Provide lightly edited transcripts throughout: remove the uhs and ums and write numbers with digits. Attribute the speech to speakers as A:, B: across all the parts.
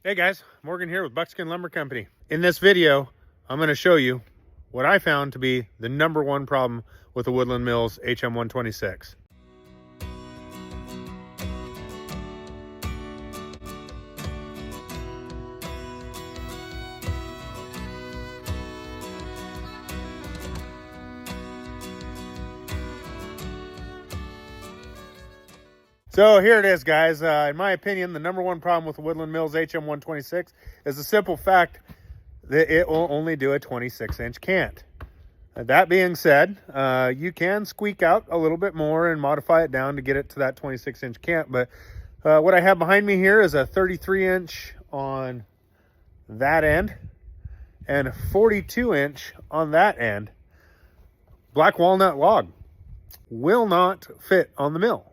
A: Hey guys, Morgan here with Buckskin Lumber Company. In this video, I'm going to show you what I found to be the #1 problem with the Woodland Mills HM126. So here it is, guys. In my opinion, the #1 problem with the Woodland Mills HM126 is the simple fact that it will only do a 26-inch cant. That being said, you can squeak out a little bit more and modify it down to get it to that 26-inch cant. But what I have behind me here is a 33-inch on that end and a 42-inch on that end. Black walnut log will not fit on the mill.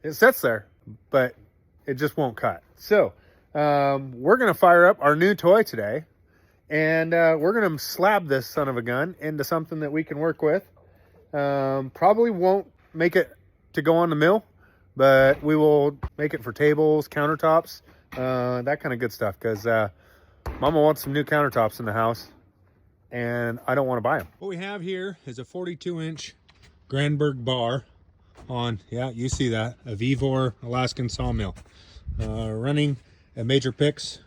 A: It sits there, but it just won't cut. So we're going to fire up our new toy today, and we're going to slab this son of a gun into something that we can work with. Probably won't make it to go on the mill, but we will make it for tables, countertops, that kind of good stuff, because Mama wants some new countertops in the house, and I don't want to buy them. What we have here is a 42-inch Grandberg bar on, yeah, you see that, a Vevor Alaskan sawmill, running a Major Picks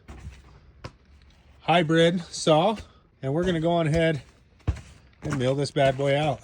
A: hybrid saw, and we're going to go on ahead and mill this bad boy out.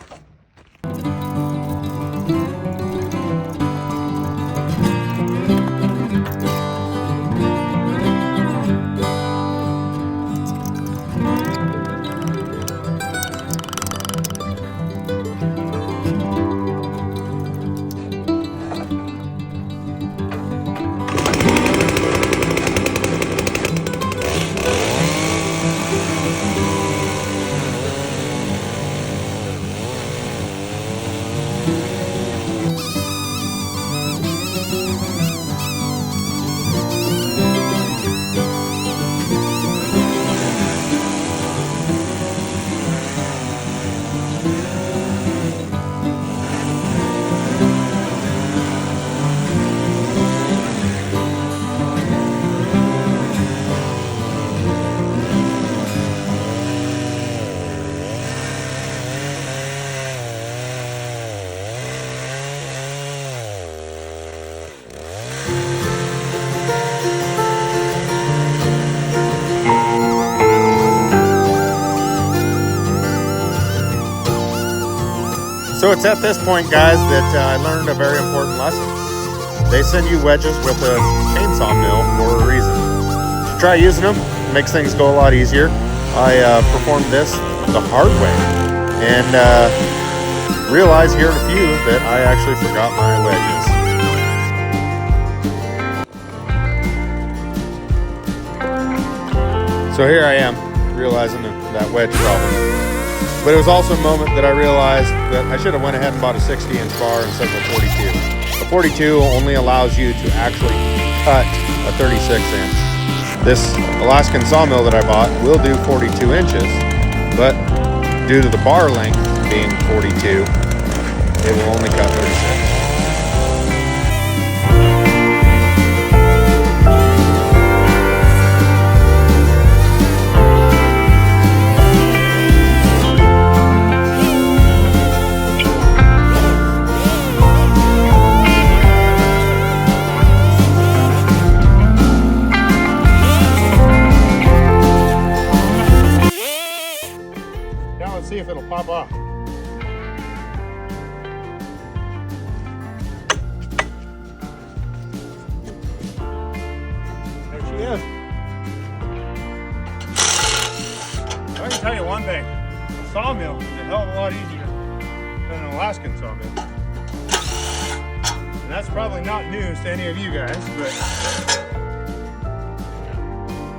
A: So it's at this point, guys, that I learned a very important lesson. They send you wedges with a chainsaw mill for a reason. You try using them, it makes things go a lot easier. I performed this the hard way and realized here in a few that I actually forgot my wedges. So here I am, realizing that wedge problem. But it was also a moment that I realized that I should have went ahead and bought a 60-inch bar instead of a 42. A 42 only allows you to actually cut a 36-inch. This Alaskan sawmill that I bought will do 42 inches, but due to the bar length being 42, it will only cut 36. See if it'll pop off. There she is. I can tell you one thing, a sawmill is a hell of a lot easier than an Alaskan sawmill. And that's probably not news to any of you guys, but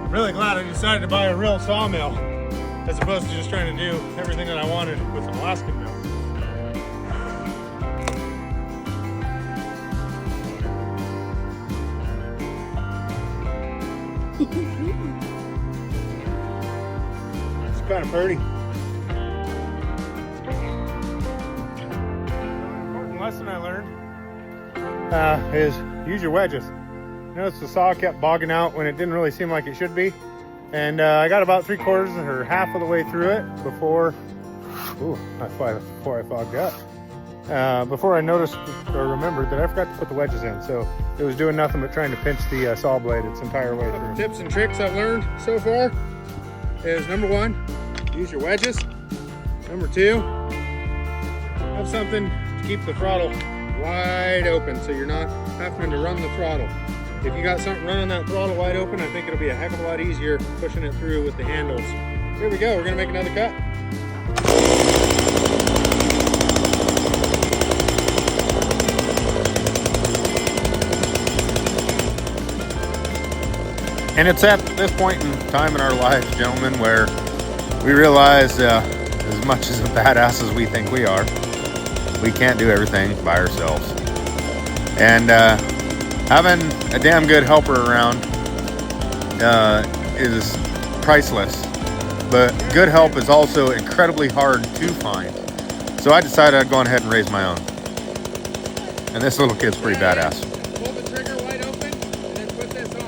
A: I'm really glad I decided to buy a real sawmill, as opposed to just trying to do everything that I wanted with an Alaskan mill. It's kind of pretty. Important lesson I learned is use your wedges. noticed the saw kept bogging out when it didn't really seem like it should be. And I got about 3/4 or half of the way through it before, before I fogged up. Before I noticed or remembered that I forgot to put the wedges in. So it was doing nothing but trying to pinch the saw blade its entire way through. Tips and tricks I've learned so far is number 1, use your wedges. Number 2, have something to keep the throttle wide open so you're not having to run the throttle. If you got something running that throttle wide open, I think it'll be a heck of a lot easier pushing it through with the handles. Here we go, we're gonna make another cut. And it's at this point in time in our lives, gentlemen, where we realize as much as a badass as we think we are, we can't do everything by ourselves. And having a damn good helper around is priceless. But good help is also incredibly hard to find. So I decided I'd go ahead and raise my own. And this little kid's pretty badass.
B: Pull the trigger wide open and then put this on.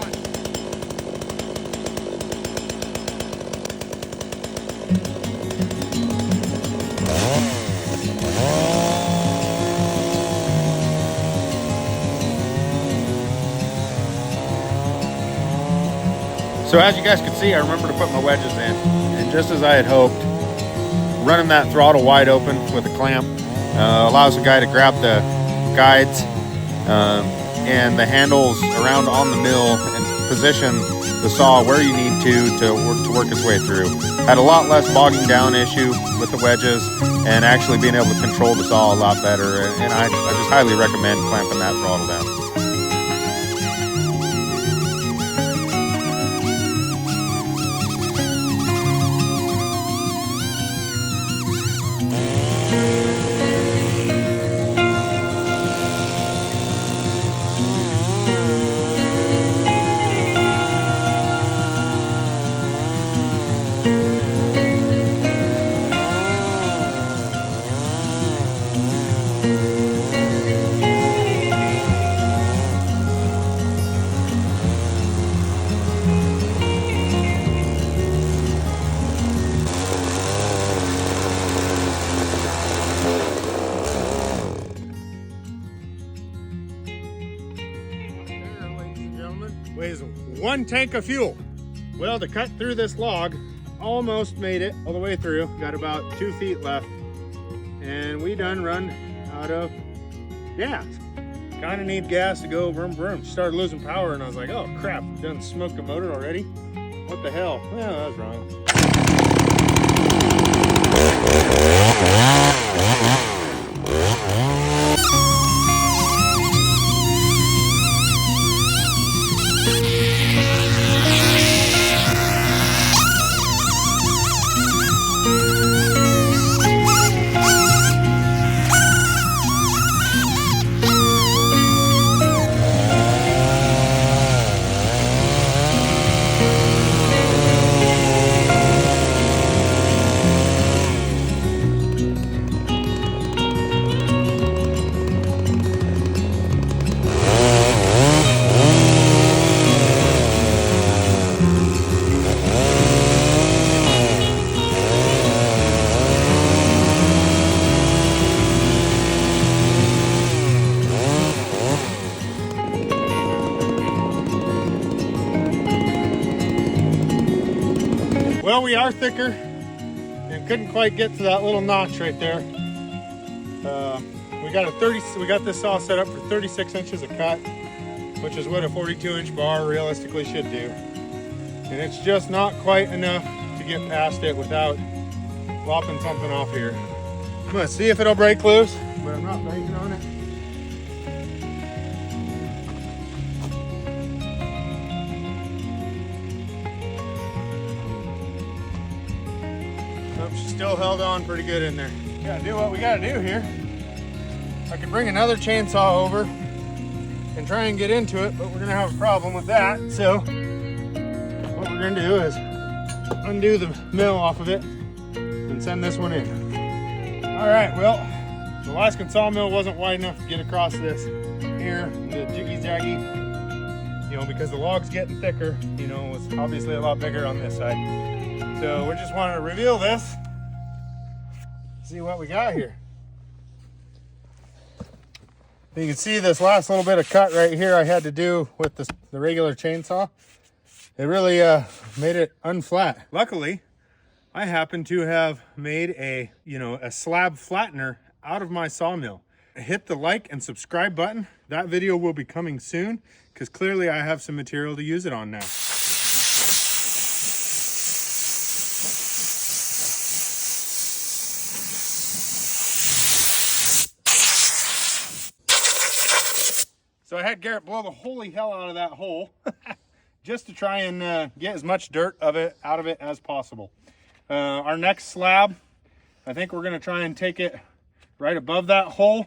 A: So as you guys can see, I remember to put my wedges in, and just as I had hoped, running that throttle wide open with a clamp allows the guy to grab the guides and the handles around on the mill and position the saw where you need to work its way through. Had a lot less bogging down issue with the wedges and actually being able to control the saw a lot better, and I just highly recommend clamping that throttle down.
B: Weighs 1 tank of fuel. Well, to cut through this log, almost made it all the way through. Got about 2 feet left. And we done run out of gas. Kind of need gas to go vroom vroom. Started losing power and I was like, oh crap, done smoked the motor already? What the hell? Well, I was wrong. Well, we are thicker and couldn't quite get to that little notch right there. We got this saw set up for 36 inches of cut, which is what a 42-inch bar realistically should do. And it's just not quite enough to get past it without lopping something off here. I'm gonna see if it'll break loose, but I'm not banking on it. She's still held on pretty good in there. Gotta do what we gotta do here. I could bring another chainsaw over and try and get into it, but we're gonna have a problem with that. So what we're gonna do is undo the mill off of it and send this one in. All right, well, the Alaskan sawmill wasn't wide enough to get across this here, the jiggy-jaggy. you know, because the log's getting thicker, you know, it's obviously a lot bigger on this side. So we just wanted to reveal this, see what we got here. You can see this last little bit of cut right here I had to do with the regular chainsaw. It really made it unflat. Luckily, I happen to have made a slab flattener out of my sawmill. Hit the like and subscribe button. That video will be coming soon because clearly I have some material to use it on now. So I had Garrett blow the holy hell out of that hole just to try and get as much dirt out of it as possible. Our next slab, I think we're gonna try and take it right above that hole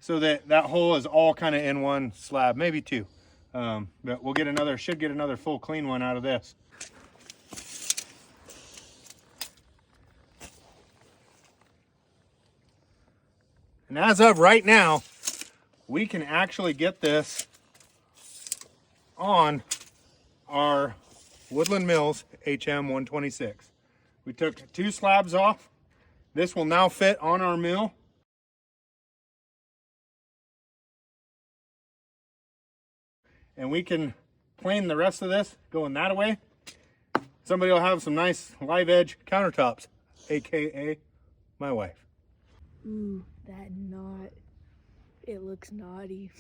B: so that hole is all kind of in one slab, maybe two. But we'll should get another full clean one out of this. And as of right now, we can actually get this on our Woodland Mills HM126. We took 2 slabs off. This will now fit on our mill. And we can plane the rest of this going that way. Somebody will have some nice live edge countertops, AKA my wife.
C: Ooh, that knot. It looks naughty.